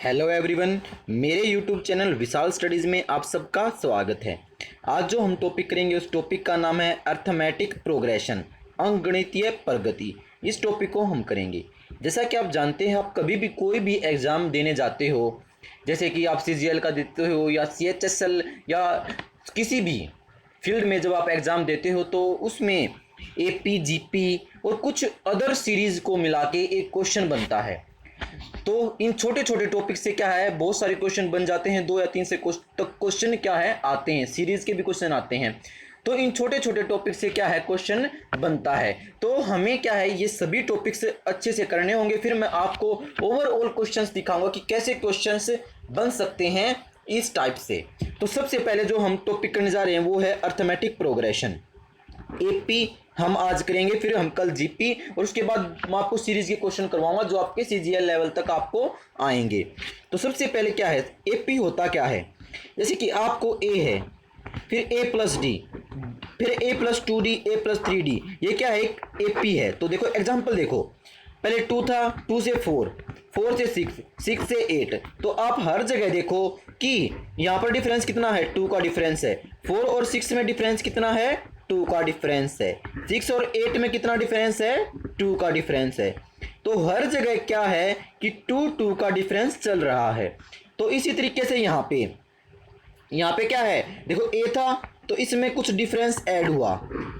Hello everyone, मेरे YouTube channel विशाल studies में आप सबका स्वागत है। आज जो हम टॉपिक करेंगे उस टॉपिक का नाम है अर्थमेटिक प्रोग्रेशन, अंकगणितीय प्रगति। इस टॉपिक को हम करेंगे। जैसा कि आप जानते हैं, आप कभी भी कोई भी एग्ज़ाम देने जाते हो, जैसे कि आप CGL का देते हो या CHSL या किसी भी फील्ड में जब आप एग्ज़ाम देते हो तो उसमें AP, GP और कुछ अदर सीरीज़ को मिला के एक क्वेश्चन बनता है। तो इन छोटे छोटे टॉपिक से क्या है, बहुत सारे क्वेश्चन बन जाते हैं। 2 या 3 से क्वेश्चन क्या है आते हैं, सीरीज के भी क्वेश्चन आते हैं। तो इन छोटे छोटे टॉपिक से क्या है, क्वेश्चन बनता है। तो हमें क्या है, ये सभी टॉपिक्स अच्छे से करने होंगे। फिर मैं आपको ओवरऑल क्वेश्चंस दिखाऊंगा कि कैसे क्वेश्चंस बन सकते हैं इस टाइप से। तो सबसे पहले जो हम टॉपिक करने जा रहे हैं वो है अर्थमेटिक प्रोग्रेशन। AP हम आज करेंगे, फिर हम कल GP, और उसके बाद मैं आपको सीरीज के क्वेश्चन करवाऊंगा जो आपके CGL लेवल तक आपको आएंगे। तो सबसे पहले क्या है, AP होता क्या है। जैसे कि आपको A है, फिर A+D, फिर A+2D, A+3D, ये क्या है, एक AP है। तो देखो एग्जाम्पल देखो, पहले 2 था, 2 से 4, 4 से 6, 6 से 8। तो आप हर जगह देखो कि यहाँ पर डिफरेंस कितना है, 2 का डिफरेंस है। 4 और 6 में डिफरेंस कितना है, 2 का डिफरेंस है। 6 और 8 में कितना डिफरेंस है, 2 का डिफरेंस है। तो हर जगह क्या है कि 2 का डिफरेंस चल रहा है। तो इसी तरीके से यहाँ पे क्या है, देखो A था तो इसमें कुछ डिफरेंस ऐड हुआ,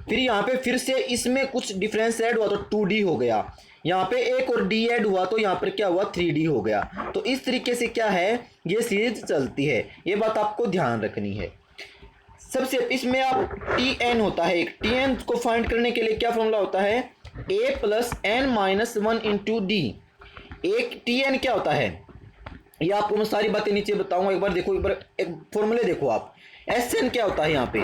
फिर यहाँ पे फिर से इसमें कुछ डिफरेंस ऐड हुआ तो 2D हो गया। यहाँ पे एक और D ऐड हुआ तो यहाँ पर क्या हुआ, 3D हो गया। तो इस तरीके से क्या है, ये सीरीज चलती है। ये बात आपको ध्यान रखनी है। सबसे इसमें आप Tn होता है, एक Tn को फाइंड करने के लिए क्या फॉर्मूला होता है, A+n-1 इंटू D। एक Tn क्या होता है, ये आपको मैं सारी बातें नीचे बताऊंगा। एक बार देखो, एक बार एक फॉर्मूले देखो आप। Sn क्या होता है, यहाँ पे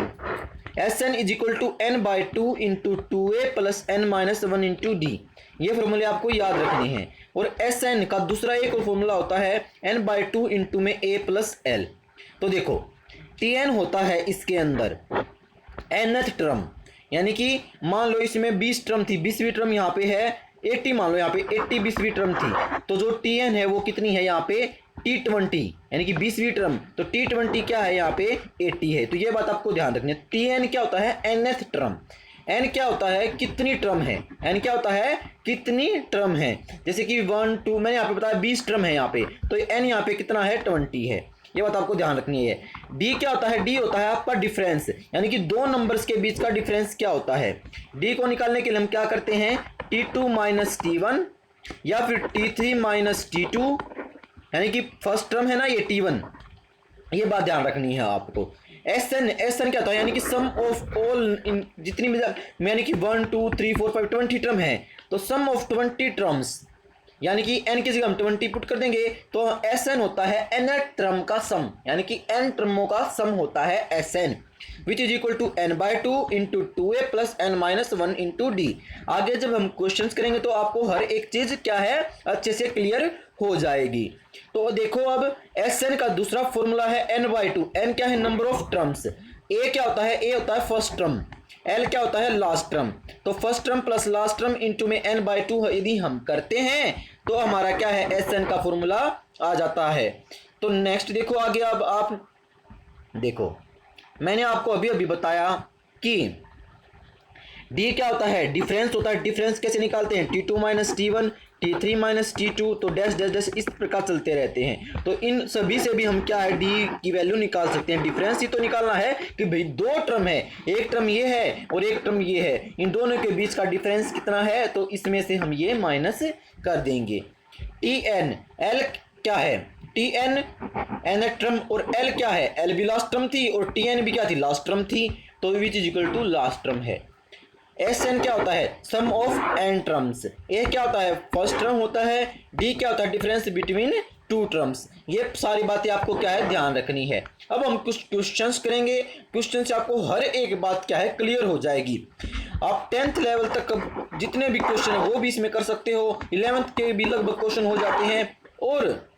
Sn is equal to n/2 into 2a+n-1 into D। ये फॉर्मूले आपको याद रखने हैं। और Sn का दूसरा एक और फॉर्मूला होता है n/2 इंटू में a+l। तो देखो Tn होता है इसके अंदर nth टर्म, यानी कि मान लो इसमें 20 टर्म थी, 20वीं टर्म यहाँ पे है 80, मान लो यहाँ पे 80 20वीं टर्म थी। तो जो Tn है वो कितनी है, यहाँ पे T20, यानी कि 20वीं टर्म। तो T20 क्या है, यहाँ पे 80 है। तो ये बात आपको ध्यान रखनी है। Tn क्या होता है, nth टर्म। n क्या होता है, कितनी टर्म है। n क्या होता है, कितनी टर्म है। जैसे कि 1 2, मैंने यहाँ पे बताया 20 टर्म है यहाँ पे, तो n यहाँ पे कितना है, 20 है। ये बात आपको ध्यान रखनी है। D क्या होता है, D होता है आपका डिफरेंस, यानी कि दो नंबर्स के बीच का डिफरेंस क्या होता है। D को निकालने के लिए हम क्या करते हैं, T2 माइनस T1 या फिर T3 माइनस T2, यानी कि फर्स्ट टर्म है ना ये T1। ये बात ध्यान रखनी है आपको। Sn क्या होता है, यानी कि सम ऑफ ऑल इन जितनी भी, यानी कि 1 2 3 4 5 20 टर्म है, तो सम ऑफ 20 टर्म्स, यानी कि n की जगह हम 20 पुट कर देंगे तो Sn होता है n टर्म का सम, यानी कि n टर्मों का सम होता है Sn, which is equal to n/2 into 2a+n-1 into D। आगे जब हम क्वेश्चंस करेंगे तो आपको हर एक चीज क्या है, अच्छे से क्लियर हो जाएगी। तो देखो अब Sn का दूसरा फॉर्मूला है n/2। n क्या है, नंबर ऑफ टर्म्स। A क्या होता है, A होता है फर्स्ट टर्म, L क्या होता है, लास्ट टर्म। तो first term plus last term into में n/2 यदि हम करते हैं तो हमारा क्या है, Sn का फॉर्मूला आ जाता है। तो नेक्स्ट देखो आगे, अब आप देखो, मैंने आपको अभी अभी बताया कि D क्या होता है, डिफरेंस होता है। डिफरेंस कैसे निकालते हैं, T2 minus T1, T3 minus T2, तो डैश डैश डैश इस प्रकार चलते रहते हैं। तो इन सभी से भी हम क्या है, D की वैल्यू निकाल सकते हैं। डिफरेंस ही तो निकालना है कि भाई दो टर्म है, एक टर्म ये है और एक टर्म ये है, इन दोनों के बीच का डिफरेंस कितना है, तो इसमें से हम ये माइनस कर देंगे। Tn, L क्या है, Tn nth टर्म, और L क्या है, L भी लास्ट टर्म थी और Tn भी क्या थी, लास्ट टर्म थी, तो which is equal to last term है। Sn क्या होता है, sum of n terms. A क्या होता है, फर्स्ट टर्म होता है। D क्या होता है, डिफरेंस बिटवीन टू टर्म्स। ये सारी बातें आपको क्या है, ध्यान रखनी है। अब हम कुछ क्वेश्चंस करेंगे, क्वेश्चन से आपको हर एक बात क्या है, क्लियर हो जाएगी। आप 10th लेवल तक जितने भी क्वेश्चन है वो भी इसमें कर सकते हो, 11th के भी लगभग क्वेश्चन हो जाते हैं, और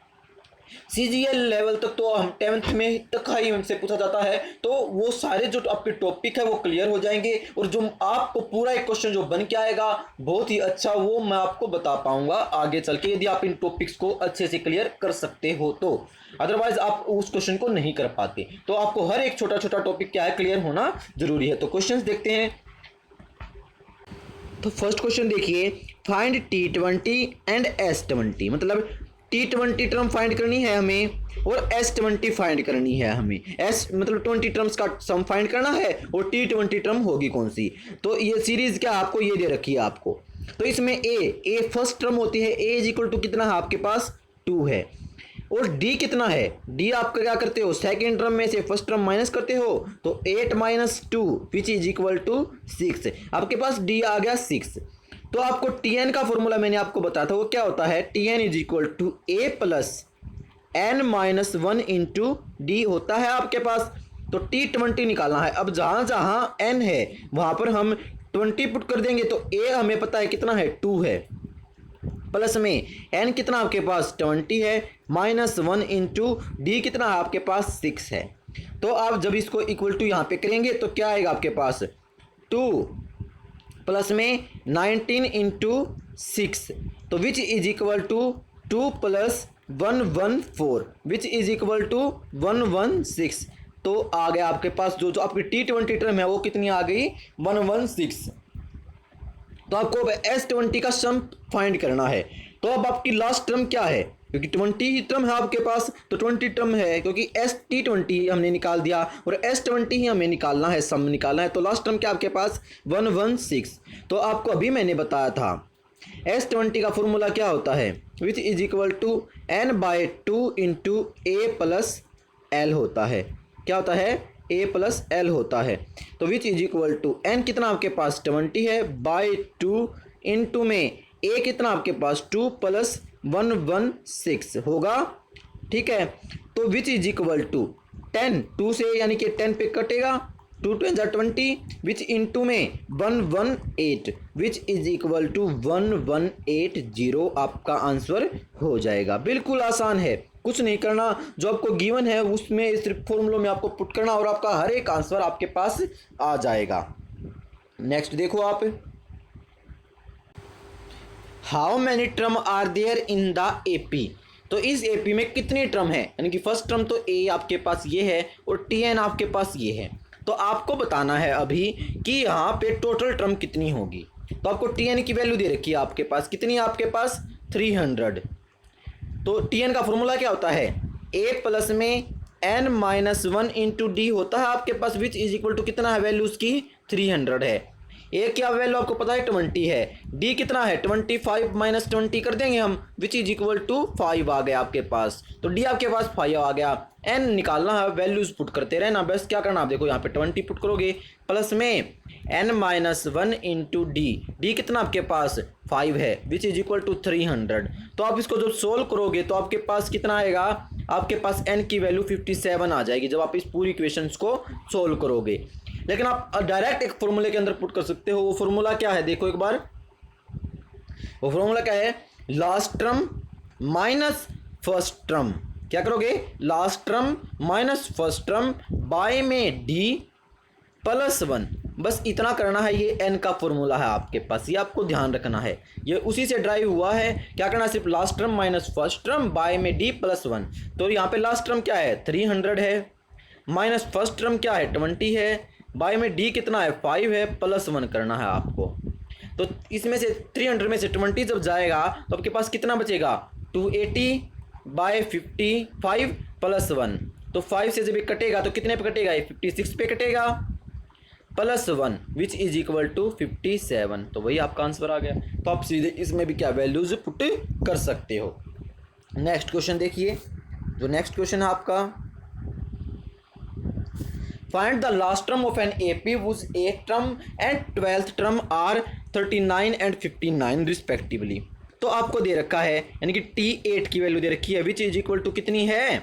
CGL लेवल तक तो हम 10th में तक ही हमसे पूछा जाता है, तो वो सारे जो आपके टॉपिक है वो क्लियर हो जाएंगे, और जो आपको पूरा एक क्वेश्चन जो बन के आएगा बहुत ही अच्छा, वो मैं आपको बता पाऊंगा आगे चल के, यदि आप इन टॉपिक्स को अच्छे से क्लियर कर सकते हो तो। अदरवाइज आप उस क्वेश्चन को नहीं कर पाते, तो आपको हर एक छोटा छोटा टॉपिक क्या है क्लियर होना जरूरी है। तो क्वेश्चन देखते हैं। तो फर्स्ट क्वेश्चन देखिए, फाइंड T20 एंड S20, मतलब T20 टर्म फाइंड करनी है हमें और S20 फाइंड करनी है हमें। S मतलब 20 टर्म्स का सम फाइंड करना है और T20 टर्म होगी कौन सी। तो ये सीरीज क्या आपको ये दे रखी है आपको। तो इसमें ए फर्स्ट टर्म होती है, ए इज इक्वल टू कितना है आपके पास 2 है, और डी कितना है, डी आपका क्या करते हो सेकेंड टर्म में से फर्स्ट टर्म माइनस करते हो, तो 8 minus 2 which is equal to 6, आपके पास डी आ गया 6। तो आपको Tn का फॉर्मूला मैंने आपको बताया था, वो क्या होता है, Tn is equal to a plus n minus 1 into d होता है आपके पास। तो T20 निकालना है। अब जहां जहां n है वहां पर हम 20 पुट कर देंगे, तो a हमें पता है कितना है 2 है, प्लस में n कितना आपके पास 20 है, माइनस 1 इंटू डी कितना है आपके पास 6 है। तो आप जब इसको इक्वल टू यहाँ पे करेंगे तो क्या आएगा आपके पास 2 प्लस में 19 इंटू 6, तो which is equal to 2 plus 114 which is equal to 116। तो आ गया आपके पास जो आपकी T20 टर्म है वो कितनी आ गई 116। तो आपको अब S20 का सम फाइंड करना है। तो अब आपकी लास्ट टर्म क्या है, क्योंकि 20 ही टर्म है आपके पास, तो 20 टर्म है, क्योंकि T20 हमने निकाल दिया और S20 ही हमें निकालना है, सम निकालना है। तो लास्ट टर्म क्या आपके पास 116। तो आपको अभी मैंने बताया था S20 का फॉर्मूला क्या होता है, which is equal to n/2 into a plus l होता है। क्या होता है a प्लस एल होता है। तो which is equal to n कितना आपके पास 20 है बाई 2 इंटू में a कितना आपके पास 2 प्लस 116 होगा, ठीक है। तो विच इज इक्वल टू 10 2 से यानी कि 10 पे कटेगा, 2 2 20 विच इंटू में 118 विच इज इक्वल टू 1180 आपका आंसर हो जाएगा। बिल्कुल आसान है, कुछ नहीं करना, जो आपको गिवन है उसमें सिर्फ फॉर्मूलों में आपको पुट करना और आपका हर एक आंसर आपके पास आ जाएगा। नेक्स्ट देखो आप, how many term are there in the AP. तो इस एपी में कितनी टर्म है, यानी कि फर्स्ट टर्म तो ए आपके पास ये है और Tn आपके पास ये है। तो आपको बताना है अभी कि यहाँ पे टोटल टर्म कितनी होगी। तो आपको Tn की वैल्यू दे रखी है आपके पास, कितनी है आपके पास 300। तो Tn का फॉर्मूला क्या होता है, a प्लस में n माइनस 1 इंटू डी होता है आपके पास, विच इज इक्वल टू कितना है वैल्यू उसकी 300 है। a क्या वैल्यू आपको पता है 20 है, d कितना है 25 माइनस 20 कर देंगे हम, विच इज इक्वल टू 5 आ गया आपके पास। तो d आपके पास 5 आ गया, n निकालना है, वैल्यूज पुट करते रहना बस। क्या करना आप देखो यहाँ पे 20 पुट करोगे प्लस में n माइनस 1 इंटू डी कितना आपके पास 5 है, विच इज इक्वल टू 300। तो आप इसको जब सोल्व करोगे तो आपके पास कितना आएगा, आपके पास n की वैल्यू 57 आ जाएगी जब आप इस पूरी इक्वेशंस को सोल्व करोगे। लेकिन आप डायरेक्ट एक फॉर्मूले के अंदर पुट कर सकते हो। वो फॉर्मूला क्या है देखो एक बार, वो फॉर्मूला क्या है, last term minus first term. क्या करोगे, last term minus first term by में d प्लस 1, बस इतना करना है। ये n का फॉर्मूला है आपके पास, ये आपको ध्यान रखना है, ये उसी से ड्राइव हुआ है। क्या करना है, सिर्फ last term minus first term by में d प्लस 1। तो यहाँ पे लास्ट टर्म क्या है 300 है, माइनस फर्स्ट टर्म क्या है 20 है, बाय में d कितना है 5 है, प्लस 1 करना है आपको। तो इसमें से 300 में से 20 जब जाएगा तो आपके पास कितना बचेगा 280 बाय 55 प्लस 1। तो 5 से जब ये कटेगा तो कितने पे कटेगा, ये 56 पे कटेगा, plus 1 which is equal to 57। तो वही आपका आंसर आ गया। तो आप सीधे इसमें भी क्या वैल्यूज पुट कर सकते हो। नेक्स्ट क्वेश्चन देखिए, जो नेक्स्ट क्वेश्चन है आपका, find the last term of an AP whose 8th term and 12th term are 39 एंड 59 रिस्पेक्टिवली। तो आपको दे रखा है, यानी कि T8 की वैल्यू दे रखी है, विच इज इक्वल टू कितनी है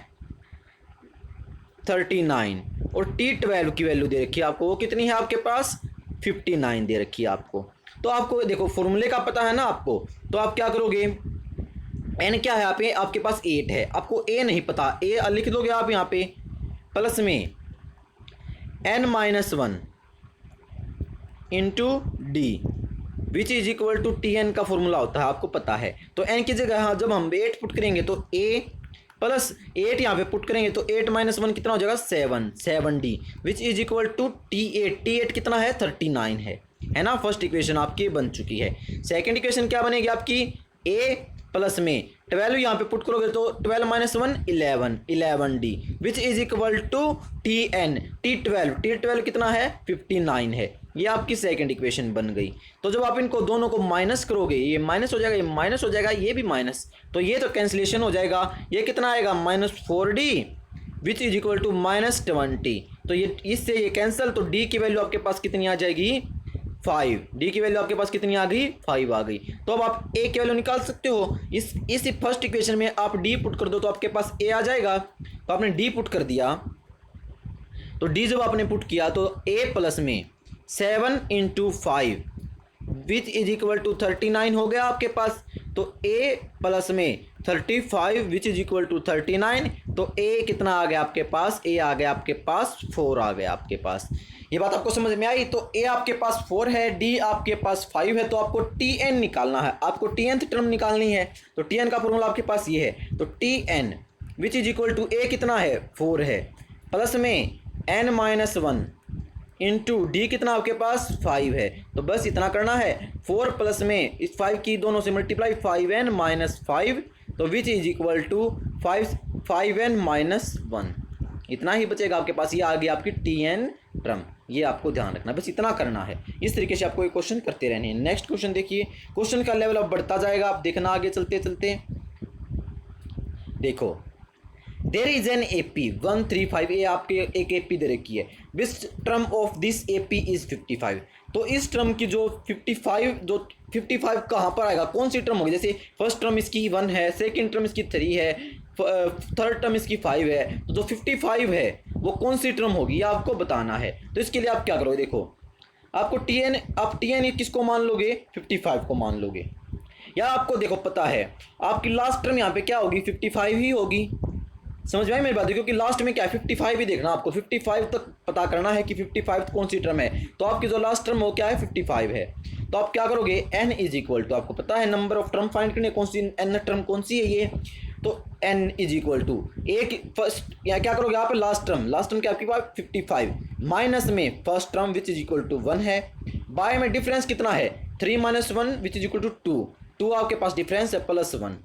39, और T12 की वैल्यू दे रखी है आपको, वो कितनी है आपके पास 59 दे रखी है आपको। तो आपको देखो फॉर्मूले का पता है ना आपको, तो आप क्या करोगे, एन क्या है यहाँ पे, आपके पास 8 है, आपको ए नहीं पता, ए लिख दोगे आप यहाँ पे, प्लस में n-1 into d which is equal to t n का फॉर्मूला होता है, आपको पता है। तो एन की जगह हाँ जब हम 8 पुट करेंगे तो ए प्लस 8 यहाँ पे पुट करेंगे तो 8-1 कितना हो जाएगा 7 d which is equal to t eight कितना है 39 है ना। फर्स्ट इक्वेशन आपकी बन चुकी है। सेकंड इक्वेशन क्या बनेगी आपकी, ए प्लस में 12 यहाँ पे पुट करोगे तो 12-1 11 D which is equal to T twelve कितना है 59 है। ये आपकी सेकंड इक्वेशन बन गई। तो जब आप इनको दोनों को माइनस करोगे, ये माइनस हो जाएगा, ये माइनस हो जाएगा, ये भी माइनस, तो ये तो कैंसिलेशन हो जाएगा। ये कितना आएगा -4d which is equal to -20। तो ये इससे ये कैंसिल, तो डी की वैल्यू आपके पास कितनी आ जाएगी 5। डी की वैल्यू आपके पास कितनी आ गई 5 आ गई। तो अब आप ए की वैल्यू निकाल सकते हो। इस फर्स्ट इक्वेशन में आप डी पुट कर दो तो आपके पास ए आ जाएगा। तो आपने डी पुट कर दिया, तो डी जब आपने पुट किया तो ए प्लस में 7 × 5 विच इज इक्वल टू 39 हो गया आपके पास। तो ए प्लस में 35 विच इज इक्वल टू 39। तो ए कितना आ गया आपके पास, ए आ गया आपके पास 4 आ गया आपके पास। ये बात आपको समझ में आई। तो ए आपके पास 4 है, डी आपके पास 5 है, तो आपको टी एन निकालना है, आपको टी एनथ टर्म निकालनी है। तो टी एन का फॉर्मूला आपके पास ये है। तो T N which is equal to A कितना है 4 है, प्लस में n-1 इंटू डी कितना आपके पास 5 है। तो बस इतना करना है, 4 प्लस में इस 5 की दोनों से मल्टीप्लाई 5n-5, तो which is equal to 5n-1, इतना ही बचेगा आपके पास। ये आ गई आपकी टी एन टर्म। ये आपको ध्यान रखना, बस इतना करना है। इस तरीके से आपको ये क्वेश्चन करते रहने हैं। नेक्स्ट क्वेश्चन देखिए, क्वेश्चन का लेवल अब बढ़ता जाएगा, आप देखना आगे चलते चलते। देखो, there is an A P 135, ये आपके एक ए पी दे रखी है। Which term of this A P is 55। तो इस टर्म की जो 55 कहाँ पर आएगा, कौन सी टर्म होगी। जैसे फर्स्ट टर्म इसकी 1 है, सेकेंड टर्म इसकी 3 है, थर्ड टर्म इसकी 5 है, तो जो 55 है वो कौन सी टर्म होगी, ये आपको बताना है। तो इसके लिए आप क्या करोगे, देखो आपको आप टी एन किसको मान लोगे 55 को मान लोगे, या आपको देखो पता है आपकी लास्ट टर्म यहाँ पे क्या होगी 55 ही होगी। समझ में आई मेरी बात है, क्योंकि लास्ट में क्या है 55 ही देखना, आपको 55 तक पता करना है कि 55 कौन सी टर्म है। तो आपकी जो लास्ट टर्म हो क्या है 55 है। तो आप क्या करोगे, n इज इक्वल टू, आपको पता है नंबर ऑफ टर्म फाइंड करने, कौन सी n टर्म कौन सी है ये, तो n इज इक्वल टू एक फर्स्ट, या क्या करोगे यहाँ पे लास्ट टर्म क्या आपके पास 55 माइनस में first term which is equal to 1 है, बाय में डिफरेंस कितना है 3 - 1 विच इज इक्वल टू 2 आपके पास डिफरेंस है +1,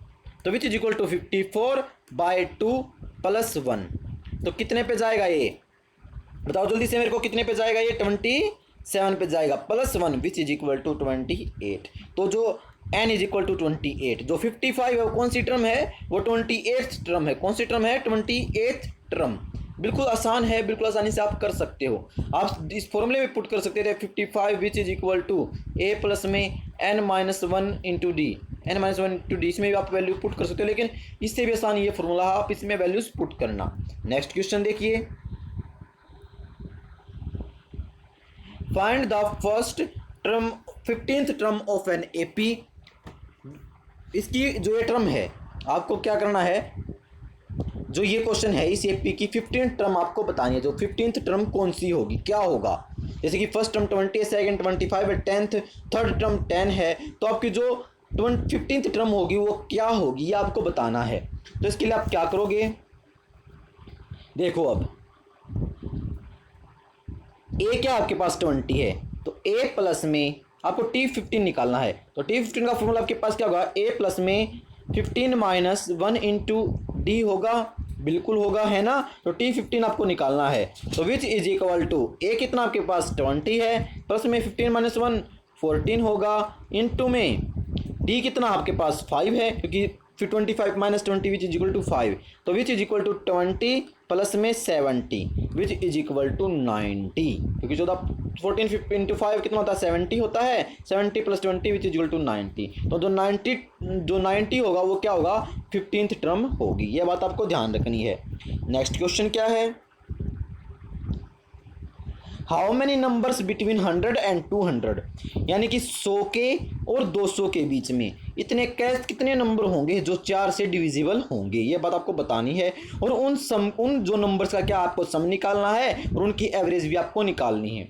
तो विच इज इक्वल टू 54/2 +1। तो कितने पे जाएगा ये, बताओ जल्दी से मेरे को, कितने पे जाएगा ये 27 पे जाएगा, +1 विच इज इक्वल टू 28। तो जो n इज इक्वल टू 28, जो 55 है वो कौन सी टर्म है, वो 28th टर्म है। कौन सी टर्म है 28th टर्म। बिल्कुल आसान है, बिल्कुल आसानी से आप कर सकते हो। आप इस फॉर्मूले में पुट कर सकते थे 55 which is equal to a plus में n-1 into D, n-1 into D, इसमें भी आप वैल्यू पुट कर सकते हो, लेकिन इससे भी आसान ये फॉर्मूला है, आप इसमें वैल्यूज पुट करना। नेक्स्ट क्वेश्चन देखिए, find the first term 15th term of an A P. इसकी जो ये टर्म है आपको क्या करना है, जो ये क्वेश्चन है इस ए पी की 15th टर्म आपको बतानी है। जो 15th टर्म कौन सी होगी, क्या होगा, जैसे कि फर्स्ट टर्म 20, सेकंड 25 है, 10th थर्ड टर्म 10 है, तो आपकी जो 15th टर्म होगी वो क्या होगी, ये आपको बताना है। तो इसके लिए आप क्या करोगे, देखो अब ए क्या आपके पास 20 है, तो ए प्लस में आपको T15 निकालना है। तो T15 का फॉर्मूला आपके पास क्या होगा, ए प्लस में 15 - 1 इंटू डी होगा, बिल्कुल होगा, है ना। तो T15 आपको निकालना है। तो which is equal to A कितना आपके पास 20 है, प्लस में 15 - 1 14 होगा, इंटू में डी कितना आपके पास 5 है, क्योंकि फिर 25 - 20 विच इज इक्वल टू 5, तो which is equal to 20 plus में 70 विच इज इक्वल टू 90, क्योंकि 14 इंटू 5 कितना होता है 70 होता है, 70 + 20 विच इज इक्वल टू 90। तो जो 90 होगा वो क्या होगा 15th टर्म होगी। यह बात आपको ध्यान रखनी है। नेक्स्ट क्वेश्चन क्या है, how many numbers between 100 and 200, यानी कि 100 के और 200 के बीच में कितने नंबर होंगे जो 4 से डिविजिबल होंगे, ये बात आपको बतानी है। और उन जो नंबर्स का क्या आपको सम निकालना है और उनकी एवरेज भी आपको निकालनी है।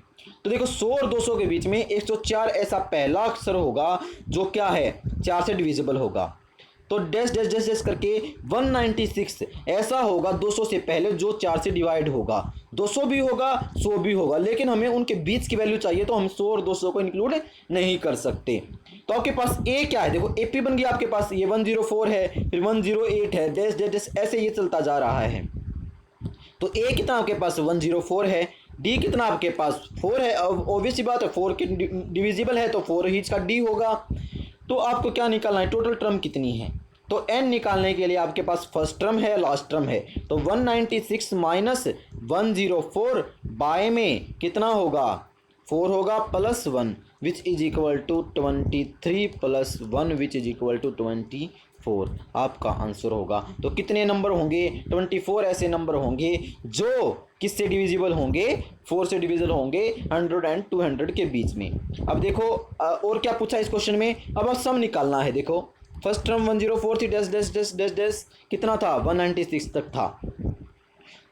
तो देखो 100 और 200 के बीच में 104 ऐसा पहला अक्षर होगा जो क्या है 4 से डिविजिबल होगा। तो डैश डैश डैश डैश करके 196 ऐसा होगा 200 से पहले जो 4 से डिवाइड होगा। 200 भी होगा 100 भी होगा, लेकिन हमें उनके बीच की वैल्यू चाहिए, तो हम 100 और 200 को इंक्लूड नहीं कर सकते। तो आपके पास ए क्या है, देखो एपी बन गया आपके पास, ये 104 है, फिर 108 है, डैश डैश डैश ऐसे ये चलता जा रहा है। तो ए कितना आपके पास 104 है, डी कितना आपके पास 4 है। अब ऑब्वियसली बात है 4 के डिविजिबल है तो 4 ही इसका डी होगा। तो आपको क्या निकालना है, टोटल टर्म कितनी है। तो n निकालने के लिए आपके पास फर्स्ट टर्म है, लास्ट टर्म है। तो 196 माइनस 104 बाय में कितना होगा 4 होगा plus 1 which is equal to 23 plus 1 which is equal to 24 आपका आंसर होगा। तो कितने नंबर होंगे 24 ऐसे नंबर होंगे जो किससे डिविजिबल होंगे 4 से डिविजिबल होंगे 100 एंड 200 के बीच में। अब देखो और क्या पूछा इस क्वेश्चन में, अब सम निकालना है। देखो फर्स्ट टर्म 104 थी, dash dash dash dash dash कितना था 196 तक था।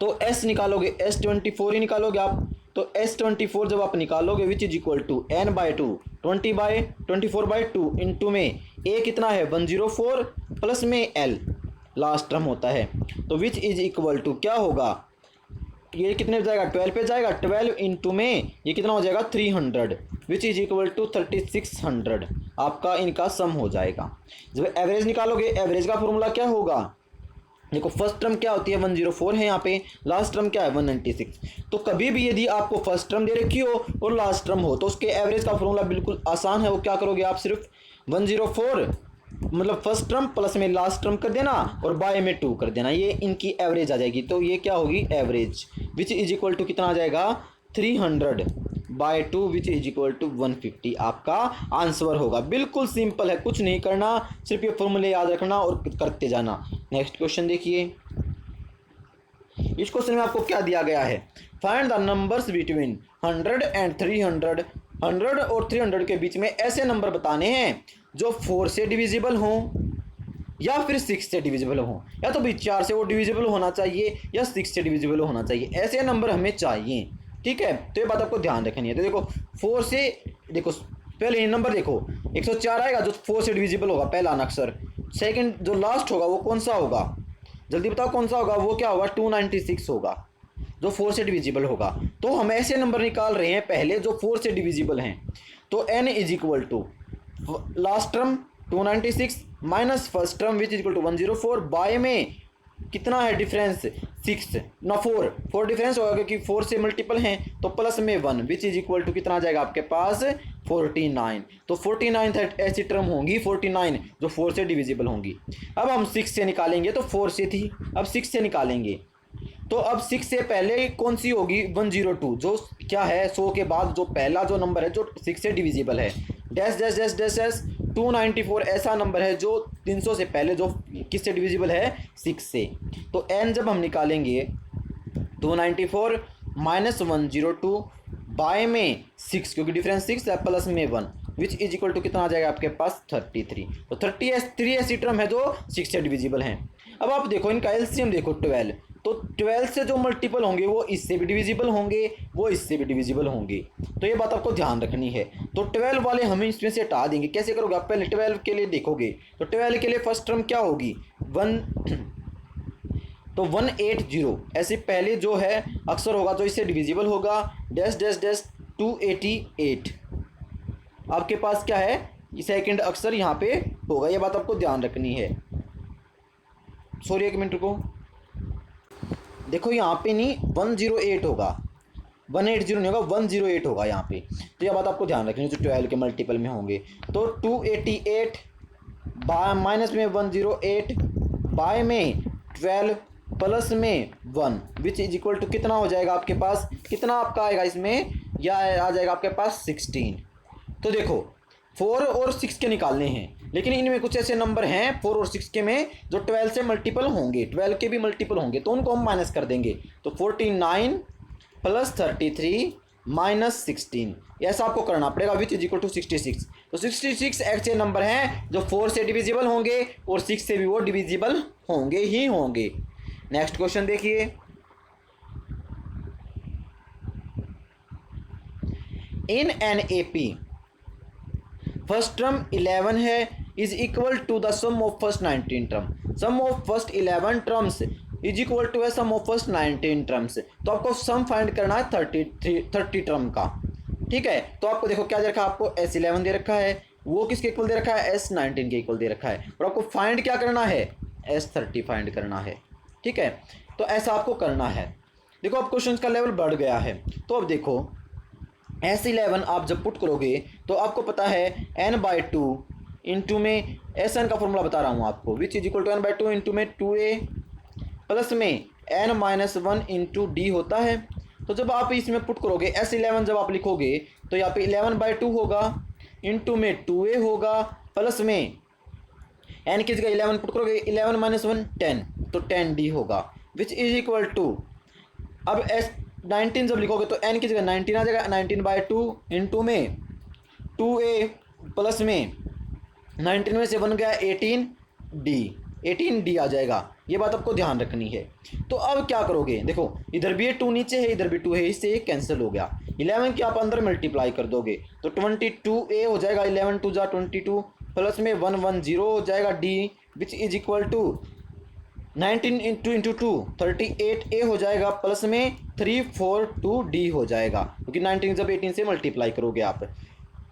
तो S निकालोगे S24 ही निकालोगे आप। तो S24 जब आप निकालोगे which is equal to n by 2 20/24/2 into में A कितना है 104 प्लस में L लास्ट टर्म होता है। तो विच इज इक्वल टू क्या होगा, ये कितने पे जाएगा 12 पे जाएगा, 12 इंटू में ये कितना हो जाएगा 300 विच इज इक्वल टू 3600 आपका इनका सम हो जाएगा। जब एवरेज निकालोगे एवरेज का फॉर्मूला क्या होगा, देखो फर्स्ट टर्म क्या होती है 104 है यहाँ पे, लास्ट टर्म क्या है 196। तो कभी भी यदि आपको फर्स्ट टर्म दे रखी हो और लास्ट टर्म हो तो उसके एवरेज का फॉर्मूला बिल्कुल आसान है। वो क्या करोगे आप सिर्फ 104 मतलब फर्स्ट टर्म प्लस में लास्ट टर्म कर देना और बाय में 2 कर देना, ये इनकी एवरेज आ जाएगी। तो ये क्या होगी average which is equal to कितना आ जाएगा 300 by 2 which is equal to 150 आपका आंसर होगा। बिल्कुल सिंपल है, कुछ नहीं करना, सिर्फ ये फॉर्मूले याद रखना और करते जाना। नेक्स्ट क्वेश्चन देखिए, इस क्वेश्चन में आपको क्या दिया गया है, find the numbers between 100 and 300। 100 और 300 के बीच में ऐसे नंबर बताने हैं जो 4 से डिविजिबल हों या फिर 6 से डिविजिबल हों, या तो भी 4 से वो डिविजिबल होना चाहिए या 6 से डिविजिबल होना चाहिए, ऐसे नंबर हमें चाहिए। ठीक है, तो ये बात आपको ध्यान रखनी है। तो देखो 4 से, देखो पहले नंबर देखो 104 आएगा जो 4 से डिविजिबल होगा पहला अक्षर। सेकंड जो लास्ट होगा वो कौन सा होगा, जल्दी बताओ कौन सा होगा, वो क्या होगा 296 होगा जो 4 से डिविजिबल होगा। तो हम ऐसे नंबर निकाल रहे हैं पहले जो 4 से डिविजिबल हैं। तो n is equal to last term 296 minus first term which is equal to 104 by में कितना है डिफरेंस 6 ना 4 डिफरेंस होगा क्योंकि 4 से मल्टीपल हैं, तो प्लस में 1 विच इज इक्वल टू कितना आ जाएगा आपके पास 49। तो 49 ऐसी टर्म होंगी 49 जो 4 से डिविजिबल होंगी। अब हम 6 से निकालेंगे, तो 4 से थी, अब 6 से निकालेंगे। तो अब 6 से पहले कौन सी होगी 102 जो क्या है 100 के बाद जो पहला जो नंबर है जो 6 से डिविजिबल है। Dash dash dash dash dash 294 ऐसा नंबर है जो 300 से पहले जो किससे डिविजिबल है 6 से। तो n जब हम निकालेंगे 294 माइनस 102 बाय में 6 क्योंकि डिफरेंस 6 है प्लस में 1 विच इज इक्वल टू कितना आ जाएगा आपके पास 33। तो 33 ऐसी टर्म है जो 6 से डिविजिबल हैं। अब आप देखो इनका एलसीएम देखो 12, तो 12 से जो मल्टीपल होंगे वो इससे भी डिविजिबल होंगे, वो इससे भी डिविजिबल होंगे। तो ये बात आपको ध्यान रखनी है। तो 12 वाले हम इसमें से हटा देंगे। कैसे करोगे आप, पहले 12 के लिए देखोगे तो 12 के लिए फर्स्ट टर्म क्या होगी 180 ऐसे पहले जो है अक्सर होगा जो इससे डिविजिबल होगा डैश डैश डैश 288 आपके पास क्या है सेकंड अक्सर यहाँ पे होगा। ये बात आपको ध्यान रखनी है। सॉरी एक मिनट रुको, देखो यहाँ पे नहीं 108 होगा 180 नहीं होगा 108 होगा यहाँ पे। तो यह बात आपको ध्यान रखनी है जो 12 के मल्टीपल में होंगे। तो 288 बाय माइनस में 108 बाय में 12 प्लस में 1 विच इज इक्वल टू कितना हो जाएगा आपके पास, कितना आपका आएगा इसमें, या आ जाएगा आपके पास 16। तो देखो 4 और 6 के निकालने हैं, लेकिन इनमें कुछ ऐसे नंबर हैं 4 और 6 के में जो 12 से मल्टीपल होंगे, 12 के भी मल्टीपल होंगे, तो उनको हम माइनस कर देंगे। तो 49 प्लस 33 -16, ऐसा आपको करना पड़ेगा, विच इज इक्वल टू 66। तो 66 ऐसे नंबर हैं जो 4 से डिविजिबल होंगे और 6 से भी वो डिविजिबल होंगे ही होंगे। नेक्स्ट क्वेश्चन देखिए, in an A P first term 11 है is equal to the sum of first 19 term. Sum of first 11 terms is equal to है सम ऑफ फर्स्ट 19 टर्म्स। तो आपको सम फाइंड करना है 30 टर्म का। ठीक है, तो आपको देखो क्या दे रखा है, आपको S11 दे रखा है, वो किसके इक्वल दे रखा है, S19 के इक्वल दे रखा है, और आपको फाइंड क्या करना है, S30 फाइंड करना है। ठीक है, तो ऐसा आपको करना है। देखो अब क्वेश्चन का लेवल बढ़ गया है। तो अब देखो S11 आप जब पुट करोगे तो आपको पता है n/2 इंटू में Sn का फॉर्मूला बता रहा हूँ आपको, which is equal to n/2 into में 2a प्लस में n-1 इंटू डी होता है। तो जब आप इसमें पुट करोगे S11 जब आप लिखोगे तो यहाँ पे 11/2 होगा इंटू में 2a होगा प्लस में n की जगह 11 पुट करोगे 11 - 1 10, तो 10d होगा, विच इज इक्वल टू अब S19 जब लिखोगे तो n की जगह 19 आ जाएगा, 19/2 इंटू में 2a प्लस में 19 में से बन गया 18d आ जाएगा। ये बात आपको ध्यान रखनी है। तो अब क्या करोगे, देखो इधर भी 2 नीचे है, इधर भी 2 है, इससे ये कैंसिल हो गया। 11 की आप अंदर मल्टीप्लाई कर दोगे तो 22a हो जाएगा, 11 2 जा 22 प्लस में 110 हो जाएगा d, which is equal to 19 into 2 38a हो जाएगा प्लस में 342d हो जाएगा, क्योंकि 19 जब 18 से मल्टीप्लाई करोगे आप।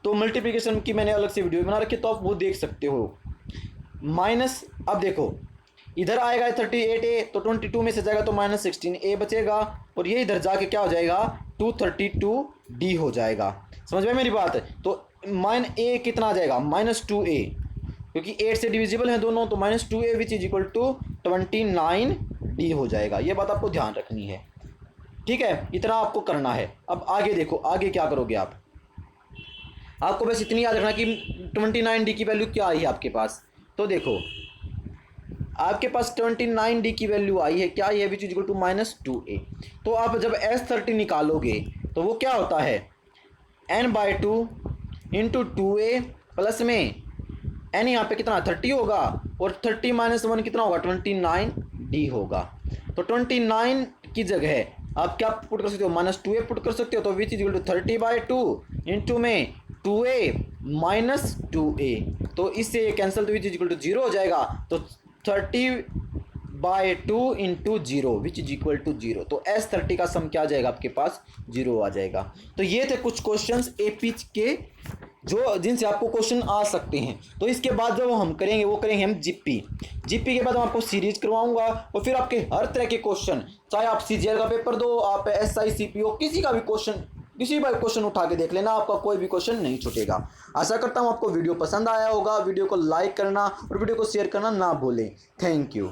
तो मल्टीप्लिकेशन की मैंने अलग से वीडियो बना रखी है, तो आप वो देख सकते हो। माइनस अब देखो इधर आएगा 38a, तो 22 में से जाएगा तो -16a बचेगा, और ये इधर जाके क्या हो जाएगा 232d हो जाएगा। समझ में मेरी बात? तो -a कितना आ जाएगा, -2a, क्योंकि 8 से डिविजिबल हैं दोनों, तो -2a which is equal to 29d हो जाएगा। ये बात आपको ध्यान रखनी है। ठीक है, इतना आपको करना है। अब आगे देखो, आगे क्या करोगे आपको बस इतनी याद रखना कि 29d की वैल्यू क्या आई है आपके पास। तो देखो आपके पास 29d की वैल्यू आई है, क्या आई है, which is equal to -2a। तो आप जब S30 निकालोगे तो वो क्या होता है, n/2 इंटू 2a प्लस में n यहाँ पे कितना 30 होगा, और 30 - 1 कितना होगा 29d होगा। तो 29 की जगह आप क्या पुट कर सकते हो, -2a पुट कर सकते हो, तो which is equal to 30/2 into में 2a - 2a, तो इससे कैंसिल, तो विच इज इक्वल टू 0 हो जाएगा। तो 30/2 into 0 which is equal to 0, तो S30 का सम क्या आ जाएगा आपके पास, 0 आ जाएगा। तो ये थे कुछ क्वेश्चंस AP के जो जिनसे आपको क्वेश्चन आ सकते हैं। तो इसके बाद जो हम करेंगे वो करेंगे हम जीपी के बाद हम आपको सीरीज करवाऊंगा, और फिर आपके हर तरह के क्वेश्चन, चाहे आप CGL का पेपर दो, आप SI CPO किसी का भी क्वेश्चन उठा के देख लेना, आपका कोई भी क्वेश्चन नहीं छूटेगा। आशा करता हूँ आपको वीडियो पसंद आया होगा। वीडियो को लाइक करना और वीडियो को शेयर करना ना भूलें। Thank you.